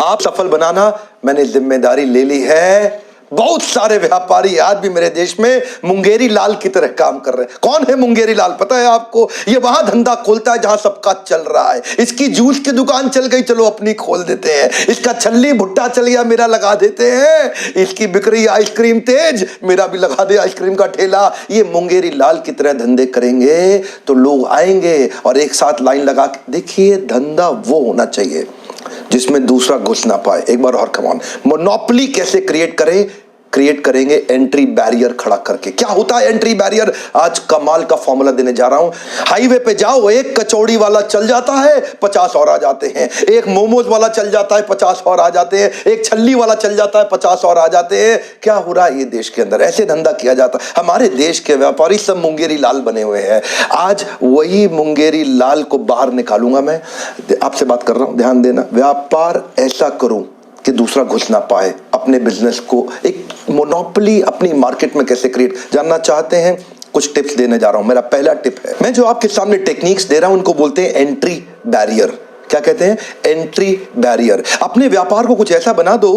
आप सफल बनाना मैंने जिम्मेदारी ले ली है। बहुत सारे व्यापारी आज भी मेरे देश में मुंगेरी लाल की तरह काम कर रहे हैं। कौन है मुंगेरी लाल पता है आपको? ये वहां धंधा खोलता है जहां सबका चल रहा है। इसकी जूस की दुकान चल गई, चलो अपनी खोल देते हैं। इसका छल्ली भुट्टा चल गया, मेरा लगा देते हैं। इसकी बिक्री आइसक्रीम तेज, मेरा भी लगा दे आइसक्रीम का ठेला। ये मुंगेरी लाल की तरह धंधे करेंगे तो लोग आएंगे और एक साथ लाइन लगा के। देखिए, धंधा वो होना चाहिए जिसमें दूसरा घुस ना पाए। एक बार और कमान, मोनोपोली कैसे क्रिएट करेंगे? एंट्री बैरियर खड़ा करके। क्या होता है एंट्री बैरियर? आज कमाल का फॉर्मूला देने जा रहा हूं। हाईवे पे जाओ, एक कचौड़ी वाला चल जाता है, 50 और आ जाते हैं। एक मोमोज वाला चल जाता है, 50 और आ जाते हैं। एक छल्ली वाला चल जाता है, 50 और आ जाते हैं। क्या हो रहा है ये देश के अंदर? ऐसे धंधा किया जाता है। हमारे देश के व्यापारी सब मुंगेरी लाल बने हुए हैं। आज वही मुंगेरी लाल को बाहर निकालूंगा। मैं आपसे बात कर रहा हूं, ध्यान देना। व्यापार ऐसा करूं कि दूसरा घुस ना पाए। अपने बिजनेस को एक मोनोपोली अपनी मार्केट में कैसे क्रिएट जानना चाहते हैं? कुछ टिप्स देने जा रहा हूं। मेरा पहला टिप है, मैं जो आपके सामने टेक्निक्स दे रहा हूं उनको बोलते हैं एंट्री बैरियर। क्या कहते हैं? Entry barrier. अपने व्यापार को कुछ ऐसा बना दो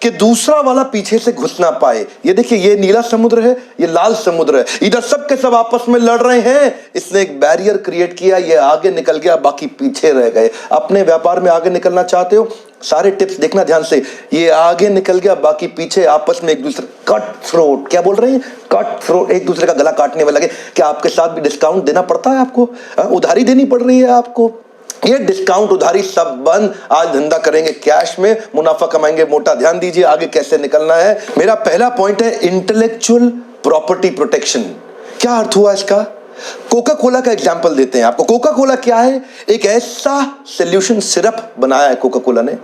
कि दूसरा वाला पीछे से घुस ना पाए। ये देखिए, ये नीला समुद्र है, ये लाल समुद्र है, इधर सब के सब आपस में लड़ रहे हैं। इसने एक बैरियर क्रिएट किया, ये आगे निकल गया, बाकी पीछे रह गए। अपने व्यापार में आगे निकलना चाहते हो? सारे टिप्स देखना ध्यान से। ये आगे निकल गया, बाकी पीछे, आपस में एक दूसरे कट थ्रोट। क्या बोल रहे हैं? कट थ्रोट, एक दूसरे का गला काटने वाले लगे। क्या आपके साथ भी डिस्काउंट देना पड़ता है आपको? उधारी देनी पड़ रही है आपको? ये डिस्काउंट उधारी सब बंद। आज धंधा करेंगे कैश में, मुनाफा कमाएंगे मोटा। ध्यान दीजिए आगे कैसे निकलना है। मेरा पहला पॉइंट है इंटेलेक्चुअल प्रॉपर्टी प्रोटेक्शन। क्या अर्थ हुआ इसका? कोका कोला का एग्जाम्पल देते हैं आपको। कोका कोला क्या है? एक ऐसा सोल्यूशन सिरप बनाया है कोका कोला ने।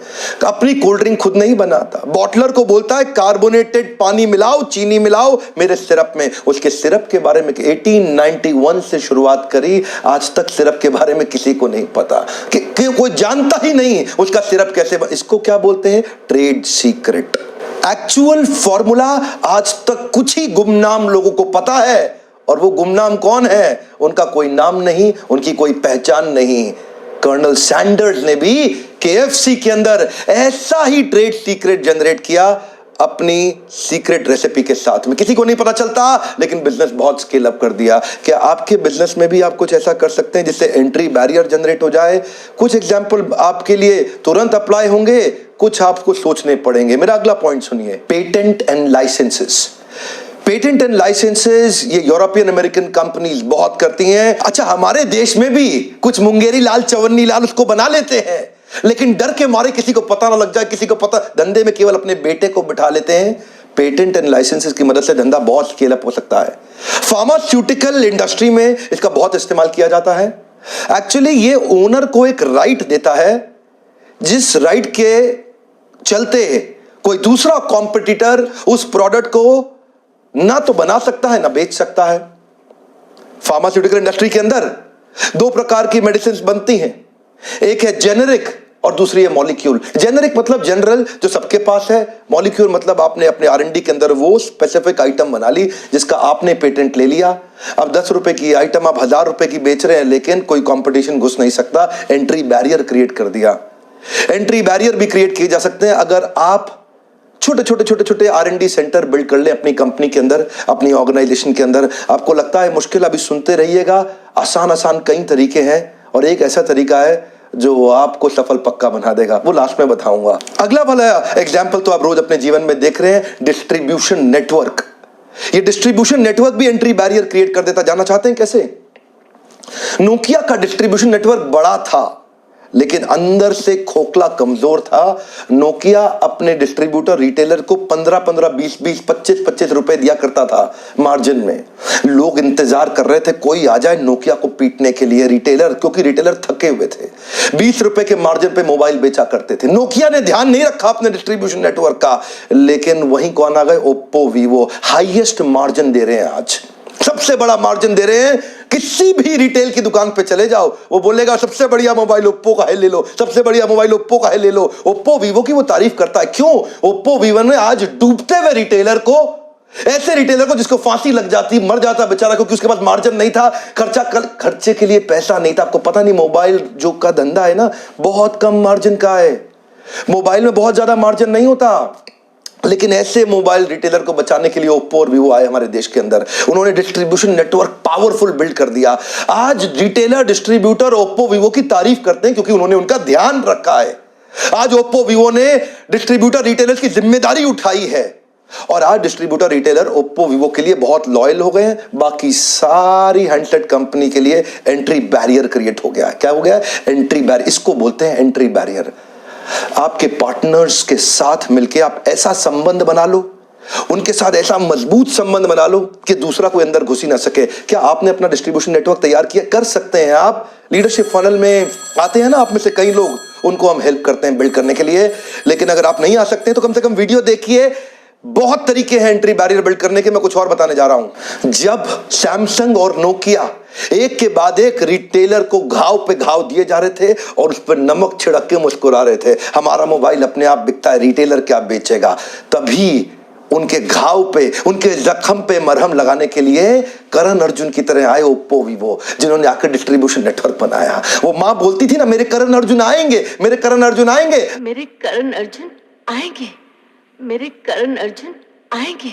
अपनी कोल्ड ड्रिंक खुद नहीं बनाता, बॉटलर को बोलता है कार्बोनेटेड पानी मिलाओ, चीनी मिलाओ मेरे सिरप में। उसके सिरप के बारे में 1891 से शुरुआत करी, आज तक सिरप के बारे में किसी को नहीं पता कि कोई जानता ही नहीं उसका सिरप कैसे इसको क्या बोलते हैं? Trade secret. एक्चुअल फॉर्मूला आज तक कुछ ही गुमनाम लोगों को पता है, और वो गुमनाम कौन है? उनका कोई नाम नहीं, उनकी कोई पहचान नहीं। कर्नल सैंडर्स ने भी केएफसी के अंदर ऐसा ही ट्रेड सीक्रेट जनरेट किया अपनी सीक्रेट रेसिपी के साथ में। किसी को नहीं पता चलता, लेकिन बिजनेस बहुत स्केल अप कर दिया। क्या आपके बिजनेस में भी आप कुछ ऐसा कर सकते हैं जिससे एंट्री बैरियर जनरेट हो जाए? कुछ एग्जांपल आपके लिए तुरंत अप्लाई होंगे, कुछ आपको सोचने पड़ेंगे। मेरा अगला पॉइंट सुनिए, patent and licenses. Patent and licenses ये यूरोपियन अमेरिकन कंपनीज बहुत करती हैं। अच्छा, हमारे देश में भी कुछ मुंगेरी लाल, चवन्नी लाल उसको बना लेते हैं, लेकिन डर के मारे किसी को पता ना लग जाए, किसी को पता, धंधे में केवल अपने बेटे को बिठा लेते हैं। पेटेंट एंड लाइसेंसेस की मदद से धंधा बहुत स्केल अप हो सकता है। फार्मास्यूटिकल इंडस्ट्री में इसका बहुत इस्तेमाल किया जाता है। एक्चुअली ये ओनर को एक राइट देता है, जिस राइट के चलते कोई दूसरा कॉम्पिटिटर उस प्रोडक्ट को ना तो बना सकता है ना बेच सकता है। फार्मास्यूटिकल इंडस्ट्री के अंदर दो प्रकार की मेडिसिन बनती हैं, एक है जेनेरिक और दूसरी है मॉलिक्यूल। जेनेरिक मतलब जनरल, जो सबके पास है। मॉलिक्यूल मतलब आपने अपने R&D के अंदर वो स्पेसिफिक आइटम बना ली जिसका आपने पेटेंट ले लिया। अब 10 रुपए की आइटम आप 1000 रुपए की बेच रहे हैं, लेकिन कोई कंपटीशन घुस नहीं सकता। एंट्री बैरियर क्रिएट कर दिया। एंट्री बैरियर भी क्रिएट किए जा सकते हैं अगर आप छोटे छोटे R&D सेंटर बिल्ड कर ले अपनी कंपनी के अंदर, अपनी ऑर्गेनाइजेशन के अंदर। आपको लगता है मुश्किल, अभी सुनते रहिएगा। आसान कई तरीके हैं, और एक ऐसा तरीका है जो आपको सफल पक्का बना देगा, वो लास्ट में बताऊंगा। अगला वाला एग्जाम्पल तो आप रोज अपने जीवन में देख रहे हैं, डिस्ट्रीब्यूशन नेटवर्क। ये डिस्ट्रीब्यूशन नेटवर्क भी एंट्री बैरियर क्रिएट कर देता। जानना चाहते हैं कैसे? नोकिया का डिस्ट्रीब्यूशन नेटवर्क बड़ा था, लेकिन अंदर से खोखला, कमजोर था। नोकिया अपने डिस्ट्रीब्यूटर रिटेलर को 15-15, 20-20, 25-25 रुपए दिया करता था मार्जिन में। लोग इंतजार कर रहे थे कोई आ जाए नोकिया को पीटने के लिए, रिटेलर, क्योंकि रिटेलर थके हुए थे। 20 रुपए के मार्जिन पे मोबाइल बेचा करते थे। नोकिया ने ध्यान नहीं रखा अपने डिस्ट्रीब्यूशन नेटवर्क का, लेकिन वहीं कौन आ गए? Oppo, Vivo. Highest margin they रहे हैं, आज सबसे बड़ा मार्जिन दे रहे हैं। किसी भी रिटेल की दुकान पे चले जाओ, वो बोलेगा सबसे बढ़िया मोबाइल ओप्पो का है, ले लो। सबसे बढ़िया मोबाइल ओप्पो का है, ले लो। ओप्पो वीवो की वो तारीफ करता है। क्यों? ओप्पो वीवो ने आज डूबते हुए रिटेलर को, ऐसे रिटेलर को जिसको फांसी लग जाती, मर जाता बेचारा, क्योंकि उसके पास मार्जिन नहीं था, खर्चे के लिए पैसा नहीं था। आपको पता नहीं मोबाइल जो का धंधा है ना, बहुत कम मार्जिन का है। मोबाइल में बहुत ज्यादा मार्जिन नहीं होता, लेकिन ऐसे मोबाइल रिटेलर को बचाने के लिए ओप्पो और वीवो आए हमारे देश के अंदर। उन्होंने डिस्ट्रीब्यूशन नेटवर्क पावरफुल बिल्ड कर दिया। आज रिटेलर डिस्ट्रीब्यूटर ओप्पो वीवो की तारीफ करते हैं क्योंकि उन्होंने उनका ध्यान रखा है। आज ओप्पो वीवो ने डिस्ट्रीब्यूटर रिटेलर्स की जिम्मेदारी उठाई है और आज डिस्ट्रीब्यूटर रिटेलर ओप्पो वीवो के लिए बहुत लॉयल हो गए हैं। बाकी सारी हैंडसेट कंपनी के लिए एंट्री बैरियर क्रिएट हो गया है। क्या हो गया है? Entry barrier. इसको बोलते हैं एंट्री बैरियर। आपके पार्टनर्स के साथ मिलकर आप ऐसा संबंध बना लो, उनके साथ ऐसा मजबूत संबंध बना लो कि दूसरा कोई अंदर घुस ही ना सके। क्या आपने अपना डिस्ट्रीब्यूशन नेटवर्क तैयार किया? कर सकते हैं आप। लीडरशिप फनल में आते हैं ना आप में से कई लोग, उनको हम हेल्प करते हैं बिल्ड करने के लिए। लेकिन अगर आप नहीं आ सकते तो कम से कम वीडियो देखिए। बहुत तरीके हैं एंट्री बैरियर बिल्ड करने के। मैं कुछ और बताने जा रहा हूं। जब सैमसंग और नोकिया एक के बाद एक रिटेलर को घाव पे घाव दिए जा रहे थे और उस पर नमक छिड़क के मुस्कुरा रहे थे, हमारा मोबाइल अपने आप बिकता है, रिटेलर क्या बेचेगा, तभी उनके घाव पे, उनके जख्म पे मरहम लगाने के लिए करण अर्जुन की तरह आए ओप्पो वीवो, जिन्होंने आकर डिस्ट्रीब्यूशन नेटवर्क बनाया। वो मां बोलती थी ना, मेरे करण अर्जुन आएंगे, मेरे करण अर्जुन आएंगे, मेरे करण अर्जुन आएंगे, मेरे करण अर्जुन आएंगे,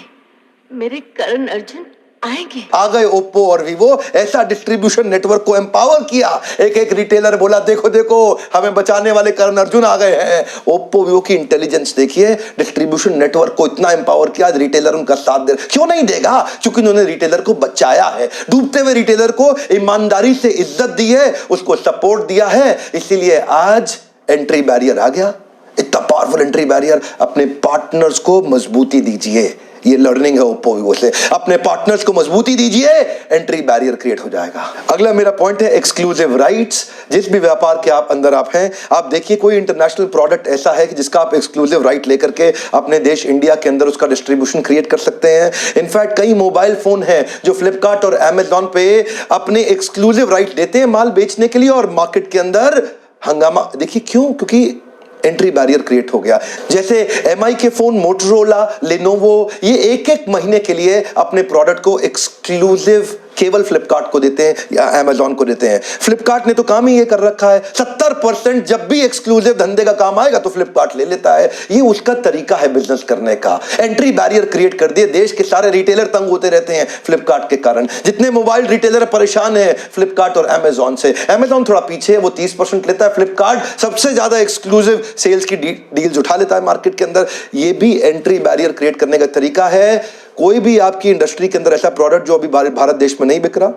मेरे करण अर्जुन आएंगे। आ गए ओप्पो और वीवो। ऐसा डिस्ट्रीब्यूशन नेटवर्क को एम्पावर किया। एक एक रिटेलर बोला देखो देखो हमें बचाने वाले करण अर्जुन आ गए हैं। ओप्पो वीवो की इंटेलिजेंस देखिए, डिस्ट्रीब्यूशन नेटवर्क को इतना एम्पावर किया, रिटेलर उनका साथ दे। क्यों नहीं देगा? क्योंकि उन्होंने रिटेलर को बचाया है। डूबते हुए रिटेलर को ईमानदारी से इज्जत दी है, उसको सपोर्ट दिया है, इसीलिए आज एंट्री बैरियर आ गया। इतना पावरफुल एंट्री बैरियर। अपने पार्टनर्स को मजबूती दीजिए। ये लर्निंग है ओप्पो वीवो से। अपने पार्टनर्स को मजबूती दीजिए, एंट्री बैरियर क्रिएट हो जाएगा। अगला मेरा पॉइंट है एक्सक्लूसिव राइट्स। जिस भी व्यापार के आप अंदर आप हैं, आप देखिए कोई इंटरनेशनल प्रोडक्ट ऐसा है कि जिसका आप एक्सक्लूसिव राइट लेकर के अपने देश इंडिया के अंदर उसका डिस्ट्रीब्यूशन क्रिएट कर सकते हैं। इनफैक्ट कई मोबाइल फोन हैं जो फ्लिपकार्ट और अमेजॉन पे अपने एक्सक्लूसिव राइट देते हैं माल बेचने के लिए और मार्केट के अंदर हंगामा। देखिए क्यों? क्योंकि एंट्री बैरियर क्रिएट हो गया। जैसे एमआई के फोन, मोटोरोला, लेनोवो, ये एक एक महीने के लिए अपने प्रोडक्ट को एक्सक्लूसिव केवल फ्लिपकार्ट को देते हैं या अमेजॉन को देते हैं। फ्लिपकार्ट ने तो काम ही ये कर रखा है, 70% जब भी एक्सक्लूसिव धंधे का काम आएगा तो फ्लिपकार्ट ले लेता है। ये उसका तरीका है बिजनेस करने का। एंट्री बैरियर क्रिएट कर दिए। देश के सारे रिटेलर तंग होते रहते हैं फ्लिपकार्ट के कारण। जितने मोबाइल रिटेलर परेशान है फ्लिपकार्ट और अमेजॉन से। अमेजॉन थोड़ा पीछे है, वो 30% लेता है। फ्लिपकार्ट सबसे ज्यादा एक्सक्लूसिव सेल्स की डील्स उठा लेता है मार्केट के अंदर। ये भी एंट्री बैरियर क्रिएट करने का तरीका है। कोई भी आपकी इंडस्ट्री के अंदर ऐसा प्रोडक्ट जो अभी भारत देश में नहीं बिक रहा,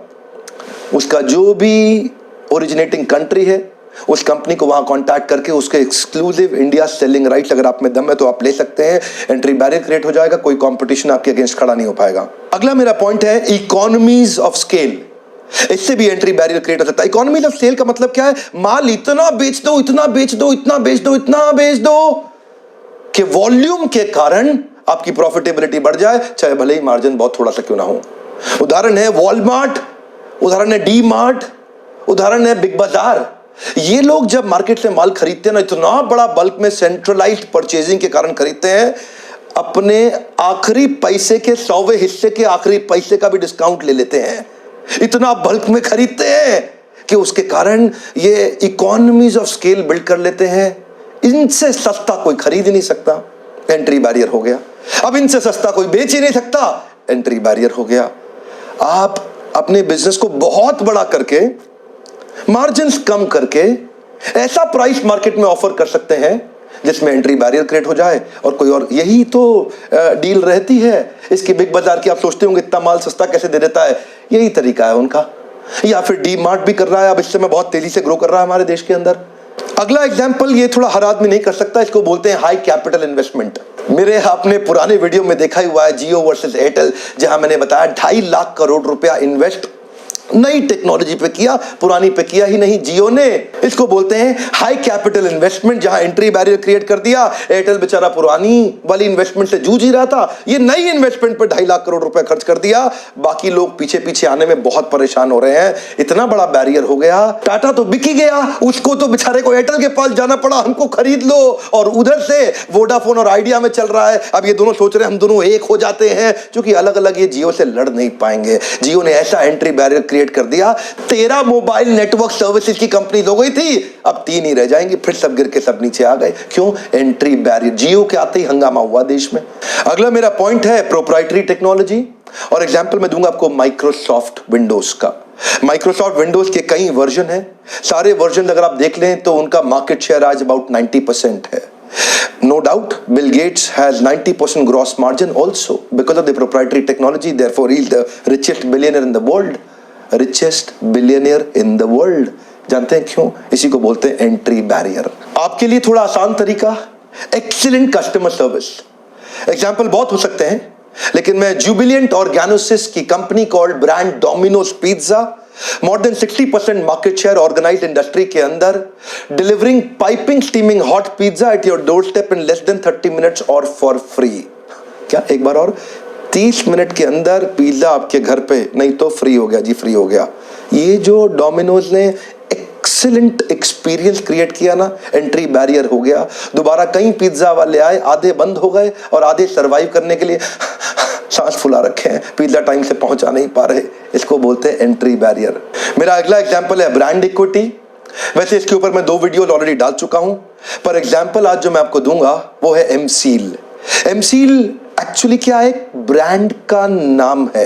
उसका जो भी ओरिजिनेटिंग कंट्री है उस कंपनी को वहां कांटेक्ट करके उसके एक्सक्लूसिव इंडिया सेलिंग राइट्स अगर आप में दम है तो आप ले सकते हैं। एंट्री बैरियर क्रिएट हो जाएगा, कोई कंपटीशन आपके अगेंस्ट खड़ा नहीं हो पाएगा। अगला मेरा पॉइंट है इकोनॉमीज ऑफ स्केल। इससे भी एंट्री बैरियर क्रिएट हो सकता है। इकोनॉमीज ऑफ स्केल का मतलब क्या है? माल इतना बेच दो, इतना बेच दो, इतना बेच दो, इतना बेच दो कि वॉल्यूम के कारण आपकी प्रॉफिटेबिलिटी बढ़ जाए, चाहे भले ही मार्जिन बहुत थोड़ा सा क्यों ना हो। उदाहरण है वॉलमार्ट, उदाहरण है डी मार्ट, उदाहरण है बिग बाजार। ये लोग जब मार्केट से माल खरीदते हैं ना, इतना बड़ा बल्क में सेंट्रलाइज्ड परचेजिंग के कारण खरीदते हैं, अपने आखिरी पैसे के 100वें हिस्से के आखिरी पैसे का भी डिस्काउंट ले लेते हैं। इतना बल्क में खरीदते हैं कि उसके कारण ये इकोनॉमीज ऑफ स्केल बिल्ड कर लेते हैं। इनसे सस्ता कोई खरीद ही नहीं सकता, एंट्री बैरियर हो गया। अब इनसे सस्ता कोई बेच ही नहीं सकता, एंट्री बैरियर हो गया। आप अपने बिजनेस को बहुत बड़ा करके, मार्जिन्स कम करके ऐसा प्राइस मार्केट में ऑफर कर सकते हैं जिसमें एंट्री बैरियर क्रिएट हो जाए और कोई और। यही तो डील रहती है इसकी बिग बाजार की। आप सोचते होंगे इतना माल सस्ता कैसे दे देता है, यही तरीका है उनका। या फिर डी मार्ट भी कर रहा है, अब इस समय बहुत तेजी से ग्रो कर रहा है हमारे देश के अंदर। अगला एग्जांपल, ये थोड़ा हर आदमी नहीं कर सकता, इसको बोलते हैं हाई कैपिटल इन्वेस्टमेंट। मेरे आपने पुराने वीडियो में देखा ही हुआ है जियो वर्सेस एयरटेल, जहां मैंने बताया 2.5 लाख करोड़ रुपया इन्वेस्ट नई टेक्नोलॉजी पे किया, पुरानी पे किया ही नहीं जियो ने। इसको बोलते हैं हाई कैपिटल इन्वेस्टमेंट, जहां एंट्री बैरियर क्रिएट कर दिया। एयरटेल बेचारा पुरानी वाली इन्वेस्टमेंट से जूझ ही रहा था, ये नई इन्वेस्टमेंट पे 2.5 लाख करोड़ रुपए खर्च कर दिया। बाकी लोग पीछे पीछे आने में बहुत परेशान हो रहे हैं, इतना बड़ा बैरियर हो गया। टाटा तो बिक ही गया, उसको तो बेचारे को एयरटेल के पास जाना पड़ा, हमको खरीद लो। और उधर से वोडाफोन और आइडिया में चल रहा है। अब ये दोनों सोच रहे हैं हम दोनों एक हो जाते हैं, क्योंकि अलग अलग ये जियो से लड़ नहीं पाएंगे। जियो ने ऐसा एंट्री बैरियर क्रिएट क्रिएट कर दिया। 13 मोबाइल नेटवर्क सर्विसेज की कंपनी हो गई थी, अब 3 ही रह जाएंगी, फिर सब गिर के सब नीचे आ गए। क्यों? Entry barrier. जियो के आते ही हंगामा हुआ देश में। अगला मेरा पॉइंट है प्रोप्राइटरी टेक्नोलॉजी, और एग्जाम्पल मैं दूंगा आपको माइक्रोसॉफ्ट विंडोज का। माइक्रोसॉफ्ट विंडोज के कई वर्जन हैं, सारे वर्जन अगर आप देख लें तो उनका मार्केट शेयर आज अबाउट 90% है। No doubt, Bill Gates has 90% gross margin also because of the proprietary technology. Therefore, he is the richest billionaire in the world. Richest billionaire in the world. जानते हैं क्यों? इसी को बोलते हैं एंट्री बैरियर। आपके लिए थोड़ा आसान तरीका, एक्सीलेंट कस्टमर सर्विस। एग्जाम्पल बहुत हो सकते हैं, लेकिन मैं जुबिलियंट ऑर्गेनोसिस की company called brand Domino's pizza, more than 60% market share organised industry के अंदर, delivering piping steaming hot pizza at your door step in less than 30 minutes और फॉर फ्री। क्या एक बार और? 30 मिनट के अंदर पिज्जा आपके घर पे, नहीं तो फ्री हो गया जी, फ्री हो गया। ये जो डोमिनोज ने एक्सीलेंट एक्सपीरियंस क्रिएट किया ना, एंट्री बैरियर हो गया। दोबारा कई पिज्जा वाले आए, आधे बंद हो गए और आधे सरवाइव करने के लिए सांस फुला रखे हैं, पिज्जा टाइम से पहुंचा नहीं पा रहे। इसको बोलते हैं एंट्री बैरियर। मेरा अगला एग्जांपल है ब्रांड इक्विटी। वैसे इसके ऊपर मैं 2 वीडियो ऑलरेडी डाल चुका हूं, पर एग्जांपल आज जो मैं आपको दूंगा वो है एमसील। एमसील एक्चुअली क्या है? ब्रांड का नाम है।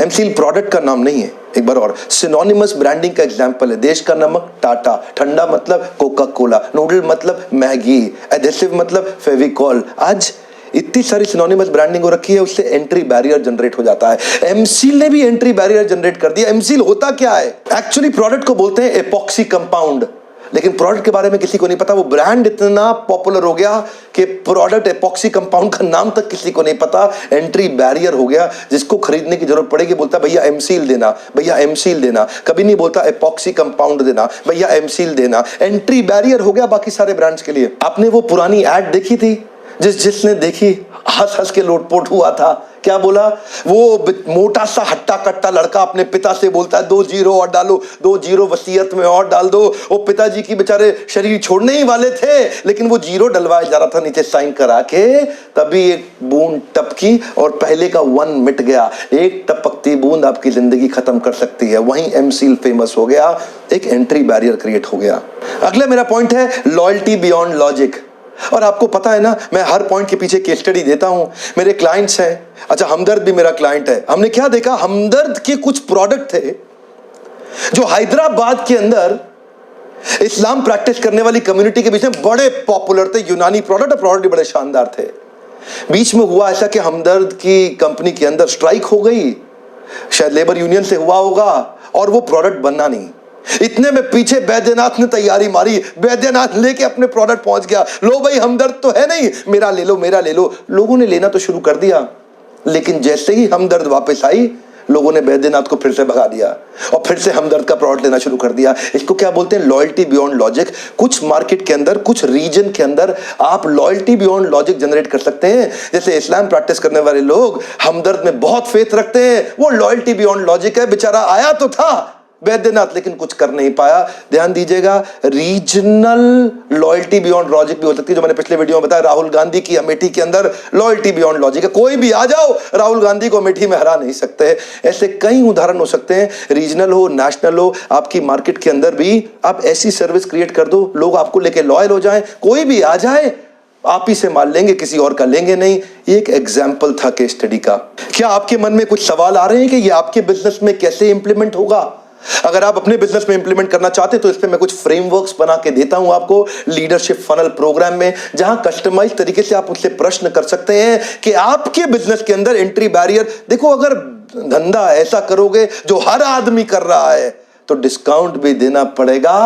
एमसील प्रोडक्ट का नाम नहीं है। एक बार और, सिनोनिमस ब्रांडिंग का एग्जांपल है। देश का नमक टाटा, ठंडा मतलब कोका कोला, नूडल मतलब मैगी, एडेसिव मतलब फेविकॉल। आज इतनी सारी सिनोनिमस ब्रांडिंग हो रखी है, उससे एंट्री बैरियर जनरेट हो जाता है। एमसील ने भी एंट्री बैरियर जनरेट कर दिया। एमसील होता क्या है? एक्चुअली प्रोडक्ट को बोलते हैं एपॉक्सी कंपाउंड, लेकिन प्रोडक्ट के बारे में किसी को नहीं पता। वो ब्रांड इतना पॉपुलर हो गया कि प्रोडक्ट एपॉक्सी कंपाउंड का नाम तक किसी को नहीं पता। एंट्री बैरियर हो गया। जिसको खरीदने की जरूरत पड़ेगी बोलता भैया एमसील देना, भैया एमसील देना। कभी नहीं बोलता एपॉक्सी कंपाउंड देना, भैया एमसील देना। एंट्री बैरियर हो गया बाकी सारे ब्रांड्स के लिए। आपने वो पुरानी एड देखी थी? जिसने देखी हंस हंस के लोटपोट हुआ था। क्या बोला? वो मोटा सा हट्टा कट्टा लड़का अपने पिता से बोलता है 2 जीरो और डालो, 2 जीरो वसीयत में और डाल दो। वो पिताजी की बेचारे शरीर छोड़ने ही वाले थे, लेकिन वो जीरो डलवाया जा रहा था नीचे साइन करा के। तभी एक बूंद टपकी और पहले का 1 मिट गया। एक टपकती बूंद आपकी जिंदगी खत्म कर सकती है। वहीं एमसील फेमस हो गया, एक एंट्री बैरियर क्रिएट हो गया। अगला मेरा पॉइंट है लॉयल्टी बियॉन्ड लॉजिक। और आपको पता है ना, मैं हर पॉइंट के पीछे केस स्टडी देता हूं। मेरे क्लाइंट्स हैं, अच्छा हमदर्द भी मेरा क्लाइंट है। हमने क्या देखा, हमदर्द के कुछ प्रोडक्ट थे जो हैदराबाद के अंदर इस्लाम प्रैक्टिस करने वाली कम्युनिटी के बीच में बड़े पॉपुलर थे। यूनानी प्रोडक्ट, और प्रोडक्ट भी बड़े शानदार थे। बीच में हुआ ऐसा कि हमदर्द की कंपनी के अंदर स्ट्राइक हो गई, शायद लेबर यूनियन से हुआ होगा, और वो प्रोडक्ट बनना नहीं। इतने में पीछे बैद्यनाथ ने तैयारी मारी, बैद्यनाथ लेके अपने प्रोडक्ट पहुंच गया। लो भाई हमदर्द तो है नहीं, मेरा ले लो, मेरा ले लो। लोगों ने लेना तो शुरू कर दिया, लेकिन जैसे ही हमदर्द वापस आई, लोगों ने बैद्यनाथ को फिर से भगा दिया और फिर से हमदर्द का प्रोडक्ट लेना शुरू कर दिया। इसको क्या बोलते हैं? Loyalty beyond logic. कुछ मार्केट के अंदर, कुछ रीजन के अंदर आप लॉयल्टी बियॉन्ड लॉजिक जनरेट कर सकते हैं। जैसे इस्लाम प्रैक्टिस करने वाले लोग हमदर्द में बहुत फेथ रखते हैं, वो लॉयल्टी बियॉन्ड लॉजिक है। बेचारा आया तो था बैद्यनाथ, लेकिन कुछ कर नहीं पाया। ध्यान दीजिएगा, रीजनल लॉयल्टी बियॉन्ड लॉजिक भी हो सकती है, जो मैंने पिछले वीडियो में बताया। राहुल गांधी की अमेठी के अंदर लॉयल्टी बियॉन्ड लॉजिक है। कोई भी आ जाओ, राहुल गांधी को अमेठी में हरा नहीं सकते। ऐसे कई उदाहरण हो सकते हैं, रीजनल हो, नेशनल हो। आपकी मार्केट के अंदर भी आप ऐसी सर्विस क्रिएट कर दो, लोग आपको लेके लॉयल हो जाएं। कोई भी आ जाए, आप ही से माल लेंगे, किसी और का लेंगे नहीं। ये एक एग्जाम्पल था केस स्टडी का। क्या आपके मन में कुछ सवाल आ रहे हैं कि ये आपके बिजनेस में कैसे इंप्लीमेंट होगा? अगर आप अपने बिजनेस में इंप्लीमेंट करना चाहते हैं तो इस पे मैं कुछ फ्रेमवर्क्स बना के देता हूं आपको लीडरशिप फनल प्रोग्राम में, जहां कस्टमाइज तरीके से आप उससे प्रश्न कर सकते हैं कि आपके बिजनेस के अंदर एंट्री बैरियर। देखो, अगर धंधा ऐसा करोगे जो हर आदमी कर रहा है तो डिस्काउंट भी देना पड़ेगा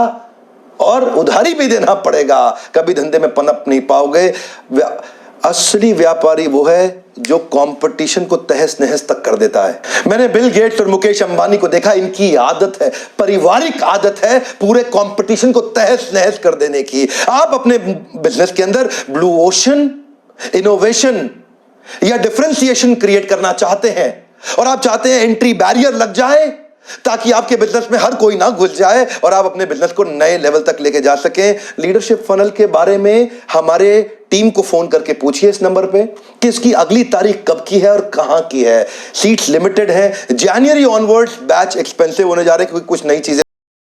और उधारी भी देना पड़ेगा। कभी धंधे में पनप नहीं पाओगे। असली व्यापारी वो है जो कंपटीशन को तहस नहस तक कर देता है। मैंने बिल गेट्स और मुकेश अंबानी को देखा, इनकी आदत है, पारिवारिक आदत है, पूरे कंपटीशन को तहस नहस कर देने की। आप अपने बिजनेस के अंदर ब्लू ओशन इनोवेशन या डिफरेंशिएशन क्रिएट करना चाहते हैं और आप चाहते हैं एंट्री बैरियर लग जाए, ताकि आपके बिजनेस में हर कोई ना घुस जाए और आप अपने बिजनेस को नए लेवल तक लेके जा सकें। लीडरशिप फनल के बारे में हमारे टीम को फोन करके पूछिए इस नंबर पे कि इसकी अगली तारीख कब की है और कहां की है। सीट्स लिमिटेड है। जनवरी ऑनवर्ड्स बैच एक्सपेंसिव होने जा रहे हैं क्योंकि कुछ नई चीजें